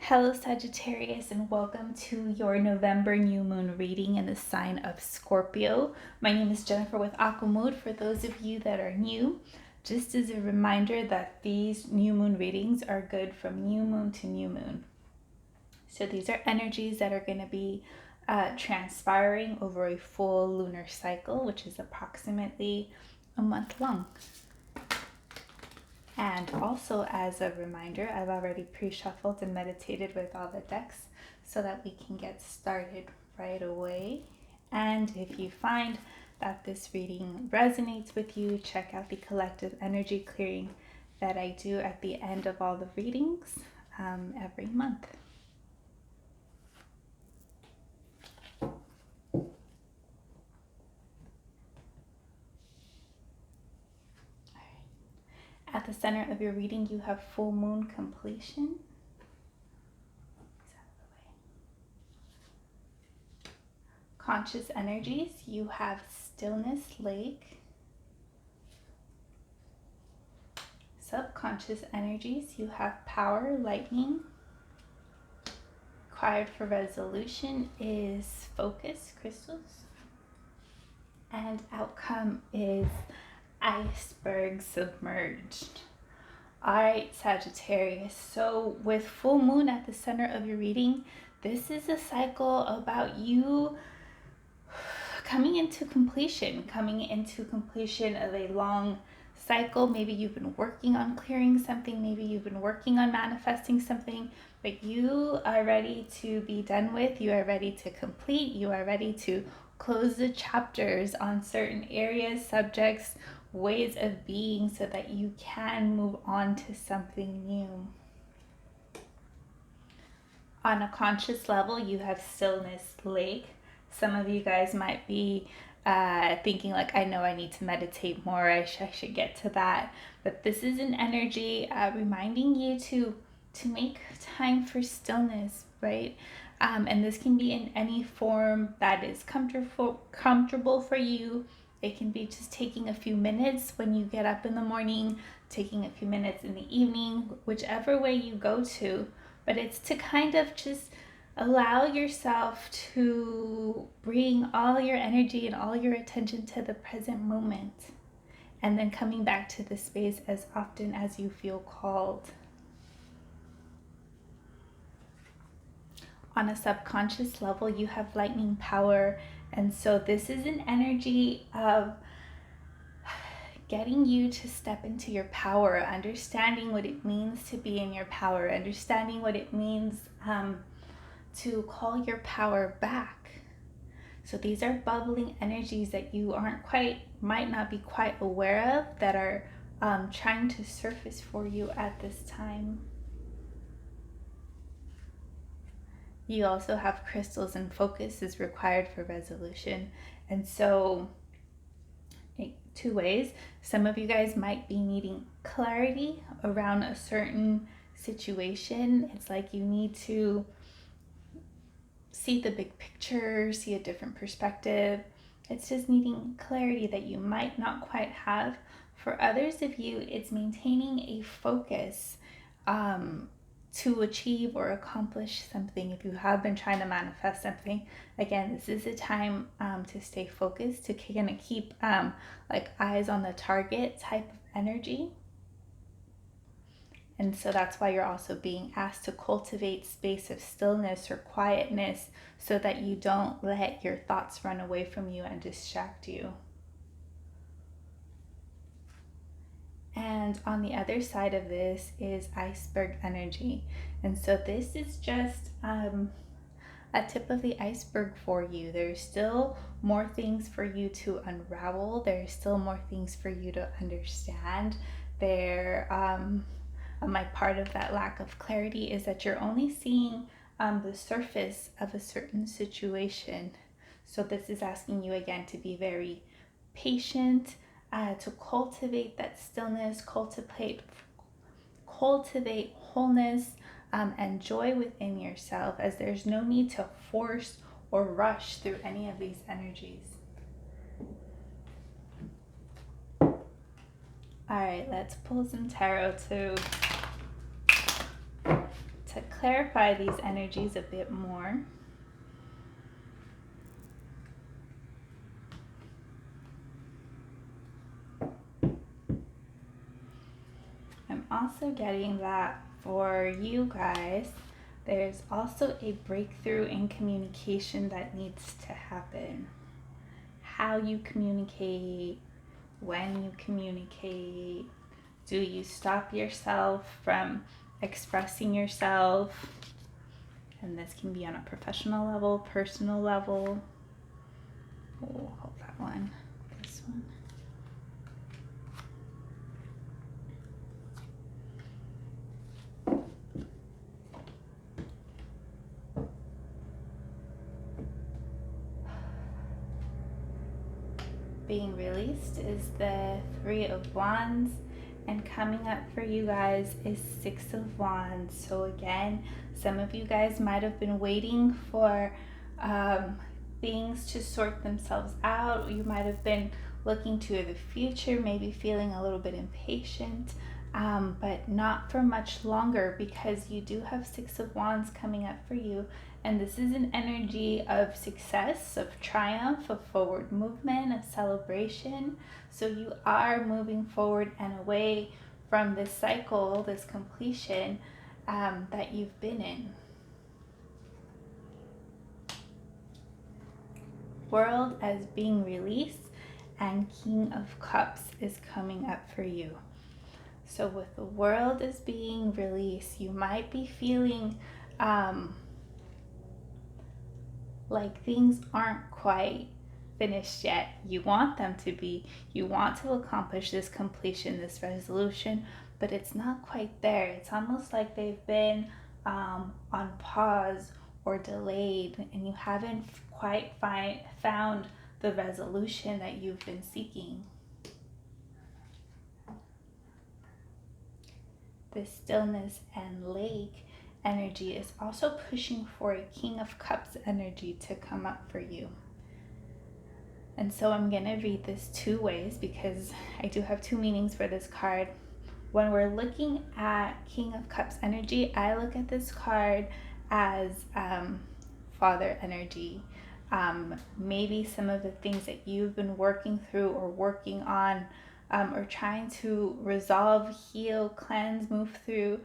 Hello Sagittarius, and welcome to your November new moon reading in the sign of Scorpio. My name is Jennifer with Aquamood. For those of you that are new, just as a reminder that these new moon readings are good from new moon to new moon. So these are energies that are going to be transpiring over a full lunar cycle, which is approximately a month long. And also, as a reminder, I've already pre-shuffled and meditated with all the decks so that we can get started right away. And if you find that this reading resonates with you, check out the collective energy clearing that I do at the end of all the readings every month. At the center of your reading, you have full moon completion. Conscious energies, you have stillness, lake. Subconscious energies, you have power, lightning. Required for resolution is focus, crystals. And outcome is iceberg submerged. Alright, Sagittarius, so with full moon at the center of your reading, this is a cycle about you coming into completion of a long cycle. Maybe you've been working on clearing something, maybe you've been working on manifesting something, but you are ready to be done with, you are ready to complete, you are ready to close the chapters on certain areas, subjects, ways of being so that you can move on to something new. On a conscious level, you have stillness, lake. Some of you guys might be thinking like, I know I need to meditate more, I should get to that. But this is an energy reminding you to make time for stillness, right? And this can be in any form that is comfortable for you. It can be just taking a few minutes when you get up in the morning, taking a few minutes in the evening, whichever way you go to. But it's to kind of just allow yourself to bring all your energy and all your attention to the present moment, and then coming back to the space as often as you feel called. On a subconscious level, you have lightning power, and so this is an energy of getting you to step into your power, understanding what it means to be in your power, understanding what it means to call your power back. So these are bubbling energies that you might not be quite aware of, that are trying to surface for you at this time. You also have crystals, and focus is required for resolution. And so, two ways. Some of you guys might be needing clarity around a certain situation. It's like you need to see the big picture, see a different perspective. It's just needing clarity that you might not quite have. For others of you, it's maintaining a focus to achieve or accomplish something. If you have been trying to manifest something, again, this is a time to stay focused, to kind of keep like eyes on the target type of energy. And so that's why you're also being asked to cultivate space of stillness or quietness so that you don't let your thoughts run away from you and distract you. And on the other side of this is iceberg energy. And so this is just a tip of the iceberg for you. There's still more things for you to unravel. There's still more things for you to understand. My part of that lack of clarity is that you're only seeing the surface of a certain situation. So this is asking you again to be very patient, to cultivate that stillness, cultivate wholeness and joy within yourself, as there's no need to force or rush through any of these energies. All right, let's pull some tarot to clarify these energies a bit more. I'm also getting that for you guys, there's also a breakthrough in communication that needs to happen. How you communicate, when you communicate, do you stop yourself from expressing yourself? And this can be on a professional level, personal level. Oh, hold that one. This one. Being released is the Three of Wands, and coming up for you guys is Six of Wands. So again, some of you guys might have been waiting for things to sort themselves out. You might have been looking to the future, maybe feeling a little bit impatient, but not for much longer, because you do have Six of Wands coming up for you. And this is an energy of success, of triumph, of forward movement, of celebration. So you are moving forward and away from this cycle, this completion that you've been in. World as being released, and King of Cups is coming up for you. So with the World as being released, you might be feeling like things aren't quite finished yet. You want them to be. You want to accomplish this completion, this resolution, but it's not quite there. It's almost like they've been on pause or delayed, and you haven't quite found the resolution that you've been seeking. This stillness and lake energy is also pushing for a King of Cups energy to come up for you. And so I'm going to read this two ways, because I do have two meanings for this card. When we're looking at King of Cups energy, I look at this card as father energy. Maybe some of the things that you've been working through or working on, or trying to resolve, heal, cleanse, move through,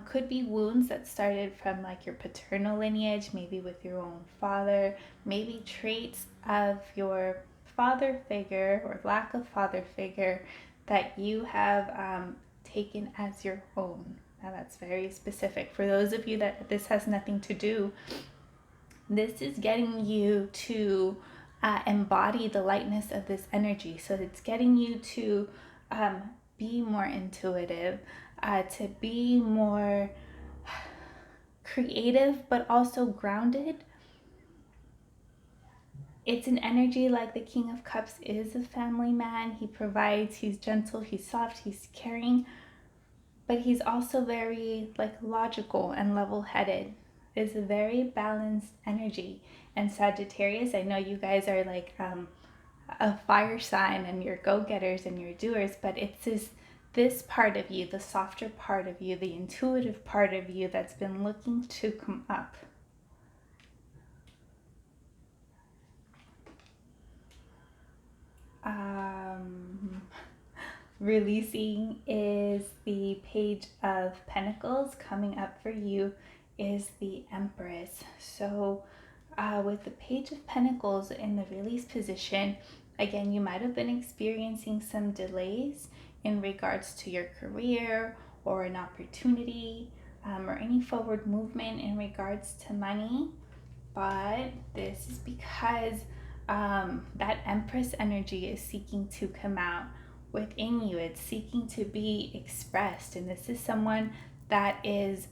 could be wounds that started from like your paternal lineage, maybe with your own father, maybe traits of your father figure or lack of father figure that you have taken as your own. Now that's very specific. For those of you that this has nothing to do, this is getting you to embody the lightness of this energy. So it's getting you to be more intuitive, to be more creative, but also grounded. It's an energy like the King of Cups is a family man. He provides, he's gentle, he's soft, he's caring, but he's also very like logical and level-headed. It's a very balanced energy. And Sagittarius, I know you guys are like a fire sign and you're go-getters and you're doers, but it's this part of you, the softer part of you, the intuitive part of you that's been looking to come up. Releasing is the Page of Pentacles. Coming up for you is the Empress. So with the Page of Pentacles in the release position, again, you might have been experiencing some delays in regards to your career or an opportunity, or any forward movement in regards to money. But this is because that Empress energy is seeking to come out within you. It's seeking to be expressed. And this is someone that is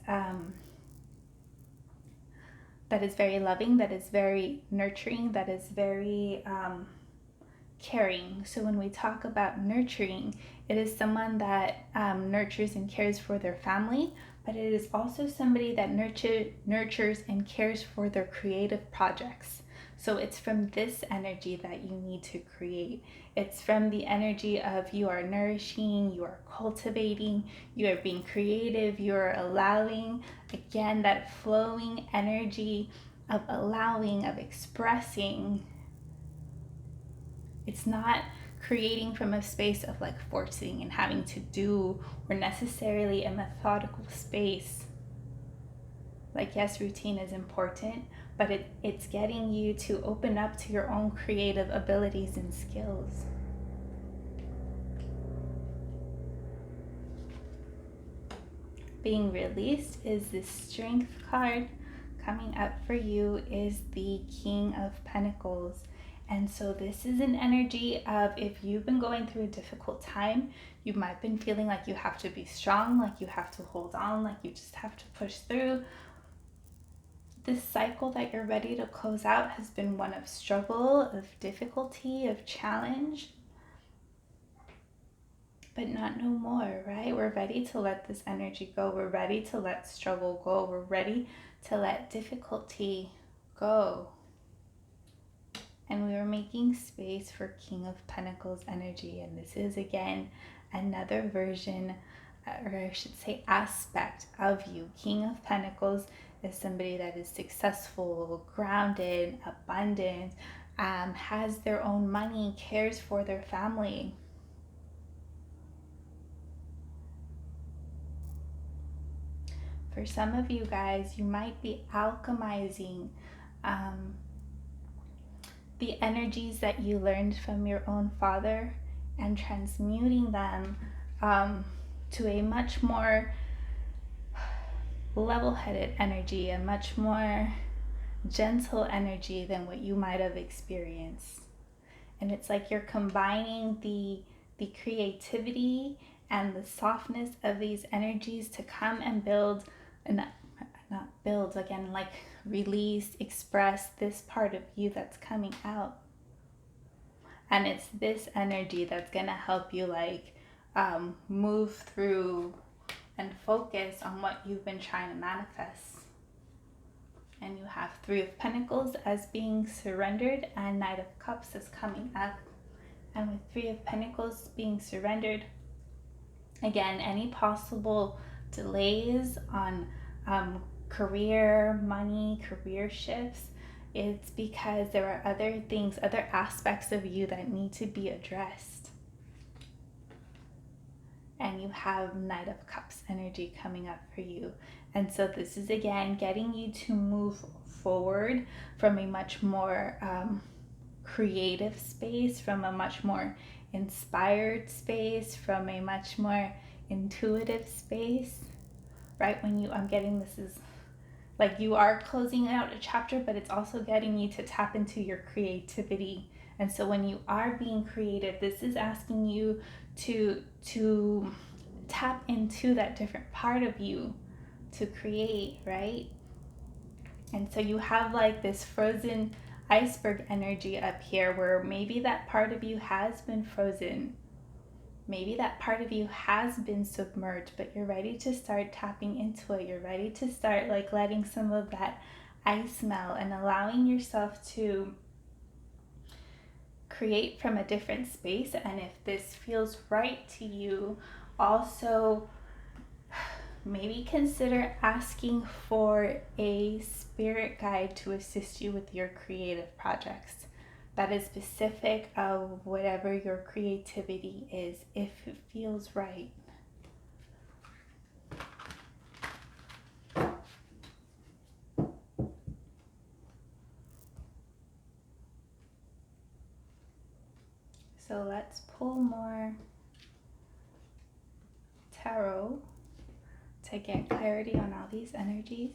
very loving, that is very nurturing, that is very caring. So when we talk about nurturing, it is someone that nurtures and cares for their family, but it is also somebody that nurtures and cares for their creative projects. So it's from this energy that you need to create. It's from the energy of you are nourishing, you are cultivating, you are being creative, you are allowing. Again, that flowing energy of allowing, of expressing. It's not creating from a space of like forcing and having to do, or necessarily a methodical space. Like, yes, routine is important, but it's getting you to open up to your own creative abilities and skills. Being released is the Strength card. Coming up for you is the King of Pentacles. And so this is an energy of, if you've been going through a difficult time, you might have been feeling like you have to be strong, like you have to hold on, like you just have to push through. This cycle that you're ready to close out has been one of struggle, of difficulty, of challenge, but not no more, right? We're ready to let this energy go. We're ready to let struggle go. We're ready to let difficulty go. And we are making space for King of Pentacles energy. And this is, again, another version, or I should say aspect of you. King of Pentacles is somebody that is successful, grounded, abundant, has their own money, cares for their family. For some of you guys, you might be alchemizing the energies that you learned from your own father and transmuting them to a much more level-headed energy, a much more gentle energy than what you might have experienced. And it's like you're combining the creativity and the softness of these energies to come and build, and not build, again, like release, express this part of you that's coming out. And it's this energy that's gonna help you like move through and focus on what you've been trying to manifest. And you have Three of Pentacles as being surrendered, and Knight of Cups is coming up. And with Three of Pentacles being surrendered, again, any possible delays on career, money, career shifts, it's because there are other things, other aspects of you that need to be addressed. And you have Knight of Cups energy coming up for you. And so this is, again, getting you to move forward from a much more creative space, from a much more inspired space, from a much more intuitive space, right? I'm getting this is like you are closing out a chapter, but it's also getting you to tap into your creativity. And so when you are being creative, this is asking you to tap into that different part of you to create, right? And so you have like this frozen iceberg energy up here, where maybe that part of you has been frozen. Maybe that part of you has been submerged, but you're ready to start tapping into it. You're ready to start like letting some of that ice melt and allowing yourself to create from a different space. And if this feels right to you, also maybe consider asking for a spirit guide to assist you with your creative projects that is specific of whatever your creativity is, if it feels right. So let's pull more tarot to get clarity on all these energies.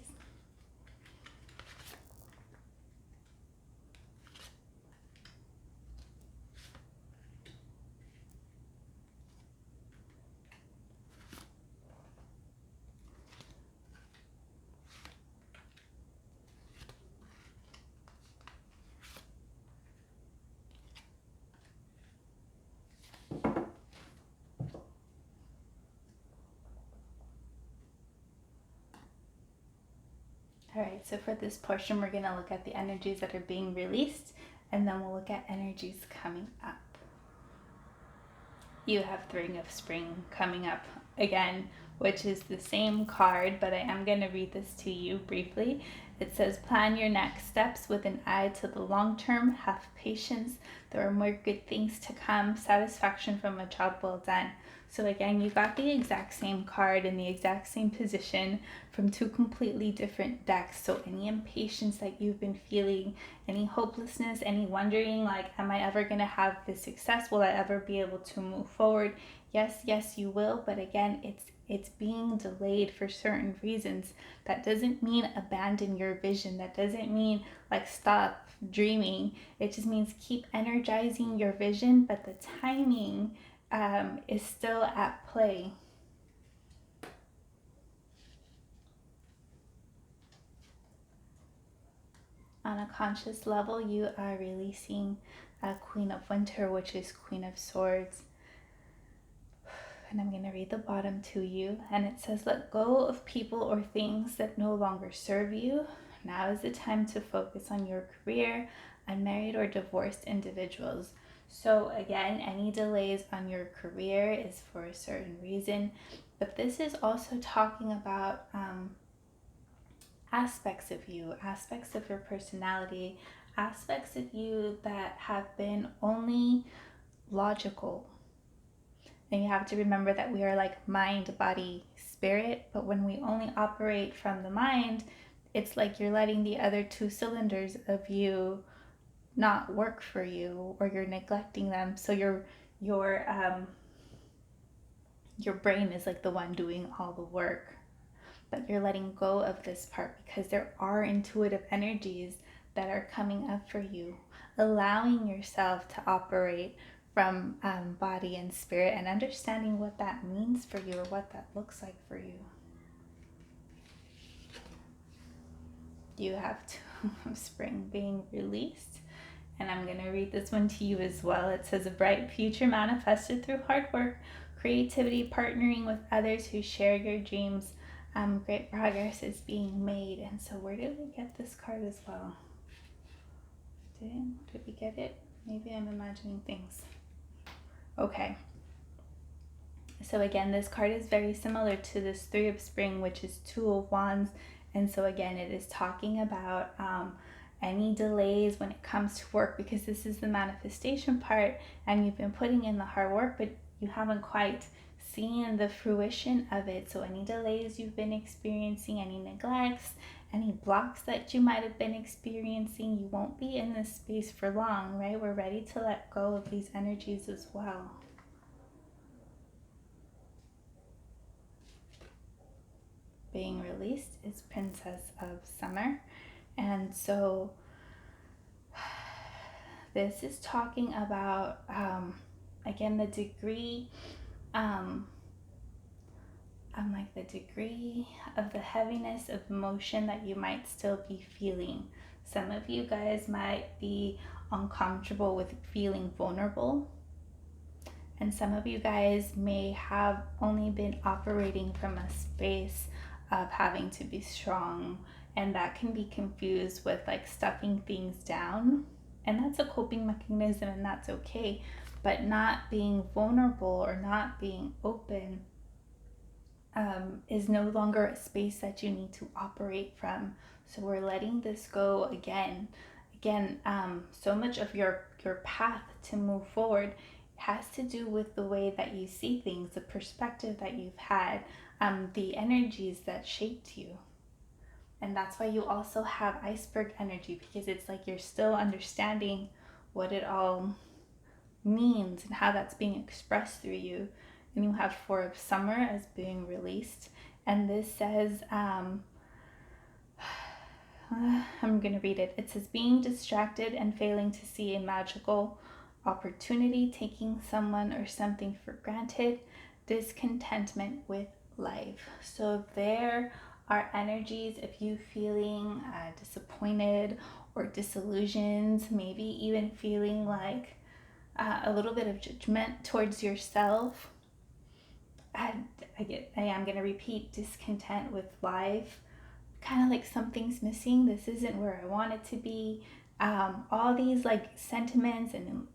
All right, so for this portion, we're going to look at the energies that are being released, and then we'll look at energies coming up. You have the Ring of Spring coming up again, which is the same card, but I am going to read this to you briefly. It says, plan your next steps with an eye to the long term. Have patience. There are more good things to come. Satisfaction from a job well done. So again, you got the exact same card in the exact same position from two completely different decks. So any impatience that you've been feeling, any hopelessness, any wondering, like, am I ever going to have this success? Will I ever be able to move forward? Yes, you will. But again, it's being delayed for certain reasons. That doesn't mean abandon your vision. That doesn't mean like stop dreaming. It just means keep energizing your vision, but the timing is still at play. On a conscious level, you are releasing a Queen of Winter, which is Queen of Swords. And I'm going to read the bottom to you. And it says, let go of people or things that no longer serve you. Now is the time to focus on your career, unmarried or divorced individuals. So again, any delays on your career is for a certain reason. But this is also talking about aspects of you, aspects of your personality, aspects of you that have been only logical. And you have to remember that we are like mind, body, spirit. But when we only operate from the mind, it's like you're letting the other two cylinders of you not work for you, or you're neglecting them. So your brain is like the one doing all the work, but you're letting go of this part because there are intuitive energies that are coming up for you, allowing yourself to operate from body and spirit and understanding what that means for you or what that looks like for you. You have Two of Spring being released, and I'm going to read this one to you as well. It says, a bright future manifested through hard work, creativity, partnering with others who share your dreams. Great progress is being made. And so where did we get this card as well? Did we get it? Maybe I'm imagining things. Okay. So again, this card is very similar to this Three of Spring, which is Two of Wands. And so again, it is talking about any delays when it comes to work, because this is the manifestation part and you've been putting in the hard work, but you haven't quite seen the fruition of it. So any delays you've been experiencing, any neglects, any blocks that you might have been experiencing, you won't be in this space for long, right? We're ready to let go of these energies as well. Being released is Princess of Summer. And so this is talking about, again, the degree, the degree of the heaviness of emotion that you might still be feeling. Some of you guys might be uncomfortable with feeling vulnerable. And some of you guys may have only been operating from a space of having to be strong, and that can be confused with like stuffing things down. And that's a coping mechanism, and that's okay. But not being vulnerable or not being open is no longer a space that you need to operate from. So we're letting this go again. So much of your path to move forward has to do with the way that you see things, the perspective that you've had, the energies that shaped you. And that's why you also have iceberg energy, because it's like you're still understanding what it all means and how that's being expressed through you. And you have Four of Summer as being released. And this says, I'm going to read it. It says, being distracted and failing to see a magical opportunity, taking someone or something for granted, discontentment with life. So there are energies of you feeling disappointed or disillusioned, maybe even feeling like a little bit of judgment towards yourself. I am going to repeat, discontent with life, kind of like something's missing. This isn't where I want it to be. All these like sentiments and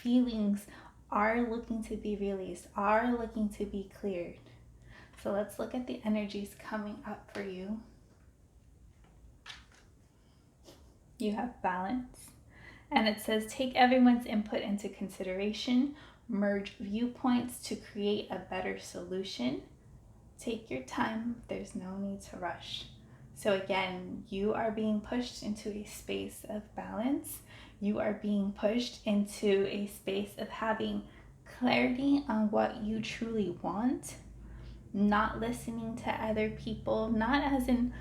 feelings are looking to be released, are looking to be cleared. So let's look at the energies coming up for you. You have balance. And it says, take everyone's input into consideration, merge viewpoints to create a better solution. Take your time, there's no need to rush. So again, you are being pushed into a space of balance. You are being pushed into a space of having clarity on what you truly want, not listening to other people, not as in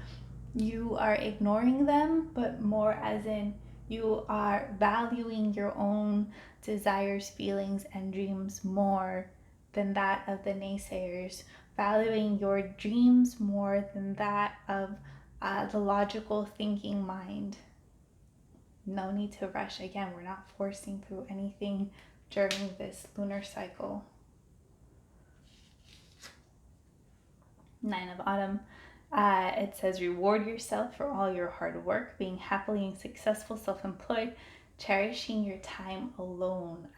you are ignoring them, but more as in you are valuing your own desires, feelings, and dreams more than that of the naysayers, valuing your dreams more than that of the logical thinking mind. No need to rush. Again, we're not forcing through anything during this lunar cycle. 9 of Autumn. It says, reward yourself for all your hard work, being happily and successful, self-employed, cherishing your time alone.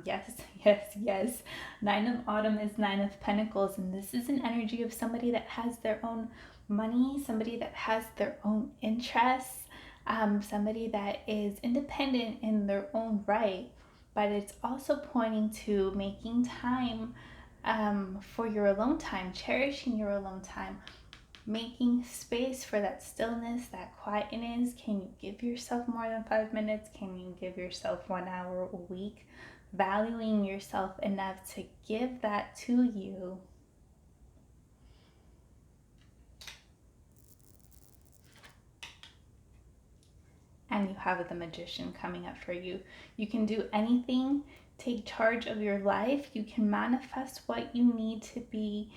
Yes, yes, yes. 9 of Autumn is 9 of Pentacles, and this is an energy of somebody that has their own money, somebody that has their own interests, somebody that is independent in their own right, but it's also pointing to making time for your alone time, cherishing your alone time, making space for that stillness, that quietness. Can you give yourself more than 5 minutes? Can you give yourself 1 hour a week? Valuing yourself enough to give that to you. And you have the Magician coming up for you. You can do anything. Take charge of your life. You can manifest what you need to be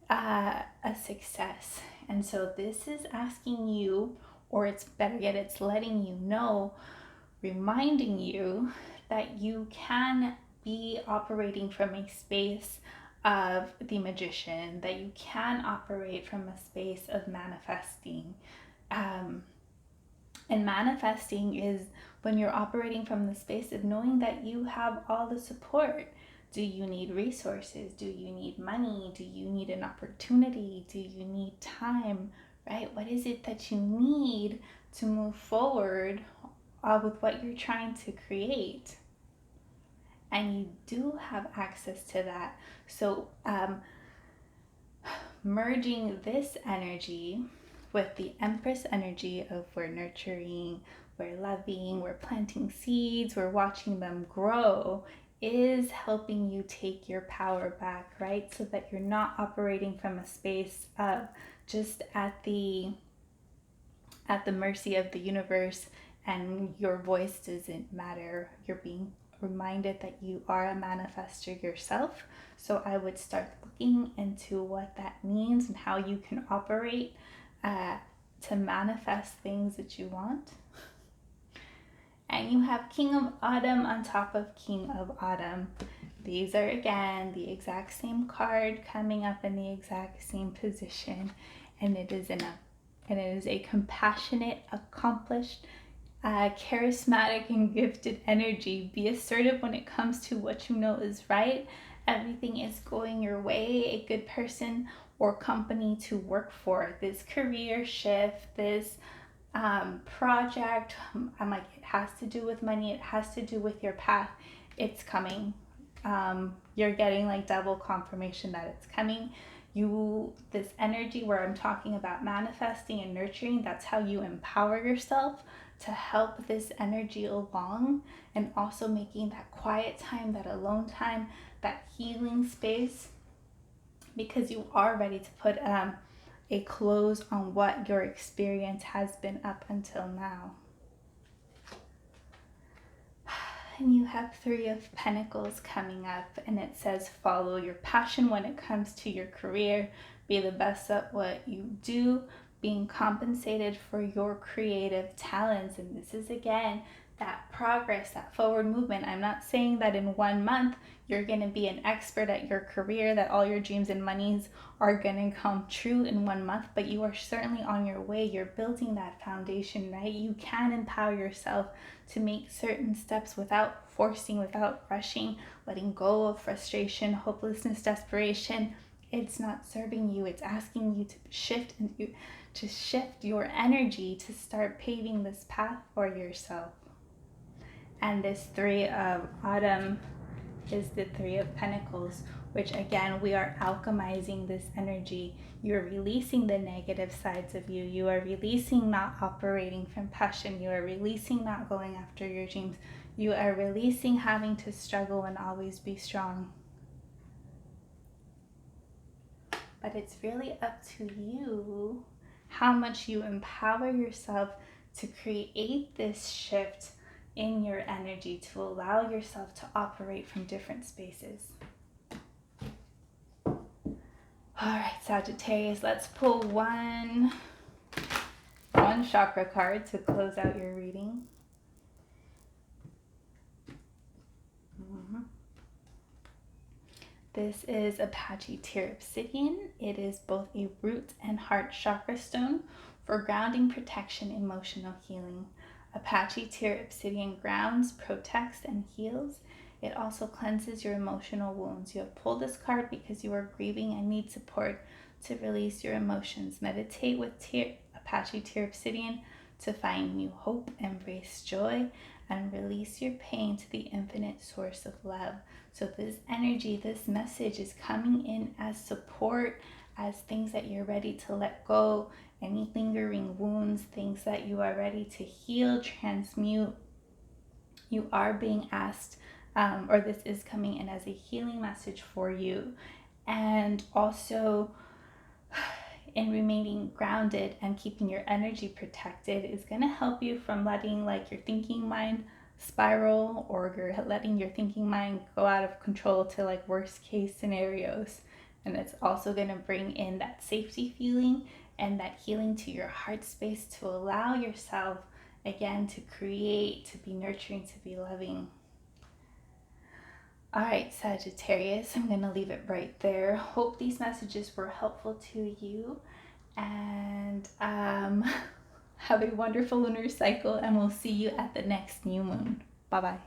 a success. And so this is asking you, or it's better yet, it's letting you know, reminding you that you can be operating from a space of the Magician, that you can operate from a space of manifesting. And manifesting is when you're operating from the space of knowing that you have all the support. Do you need resources? Do you need money? Do you need an opportunity? Do you need time? Right? What is it that you need to move forward with what you're trying to create? And you do have access to that. So merging this energy with the Empress energy of we're nurturing, we're loving, we're planting seeds, we're watching them grow, is helping you take your power back, right? So that you're not operating from a space of just at the mercy of the universe and your voice doesn't matter. You're being reminded that you are a manifester yourself. So I would start looking into what that means and how you can operate to manifest things that you want. And you have King of Autumn on top of King of Autumn. These are again the exact same card coming up in the exact same position, and it is a compassionate, accomplished, charismatic, and gifted energy. Be assertive when it comes to what you know is right. Everything is going your way. A good person or company to work for. This career shift, this project, I'm like, it has to do with money. It has to do with your path. It's coming. You're getting like double confirmation that it's coming. This energy where I'm talking about manifesting and nurturing, that's how you empower yourself to help this energy along, and also making that quiet time, that alone time, that healing space, because you are ready to put a close on what your experience has been up until now. And you have 3 of Pentacles coming up, and it says follow your passion when it comes to your career. Be the best at what you do, being compensated for your creative talents. And this is again that progress, that forward movement. I'm not saying that in 1 month you're going to be an expert at your career, that all your dreams and monies are going to come true in 1 month, but you are certainly on your way. You're building that foundation, right? You can empower yourself to make certain steps without forcing, without rushing, letting go of frustration, hopelessness, desperation. It's not serving you. It's asking you to shift and to shift your energy to start paving this path for yourself. And this Three of Autumn is the Three of Pentacles, which again, we are alchemizing this energy. You are releasing the negative sides of you. You are releasing not operating from passion. You are releasing not going after your dreams. You are releasing having to struggle and always be strong. But it's really up to you how much you empower yourself to create this shift in your energy, to allow yourself to operate from different spaces. All right, Sagittarius, let's pull one chakra card to close out your reading. This is Apache Tear Obsidian. It is both a root and heart chakra stone for grounding, protection, emotional healing. Apache Tear Obsidian grounds, protects, and heals. It also cleanses your emotional wounds. You have pulled this card because you are grieving and need support to release your emotions. Meditate with Apache Tear Obsidian to find new hope, embrace joy, and release your pain to the infinite source of love. So this energy, this message is coming in as support, as things that you're ready to let go, any lingering wounds, things that you are ready to heal, transmute. You are being asked, or this is coming in as a healing message for you. And also, in remaining grounded and keeping your energy protected is going to help you from letting like your thinking mind spiral, or you're letting your thinking mind go out of control to like worst case scenarios. And it's also going to bring in that safety feeling and that healing to your heart space to allow yourself again to create, to be nurturing, to be loving. All right, Sagittarius, I'm going to leave it right there. Hope these messages were helpful to you. And have a wonderful lunar cycle, and we'll see you at the next new moon. Bye-bye.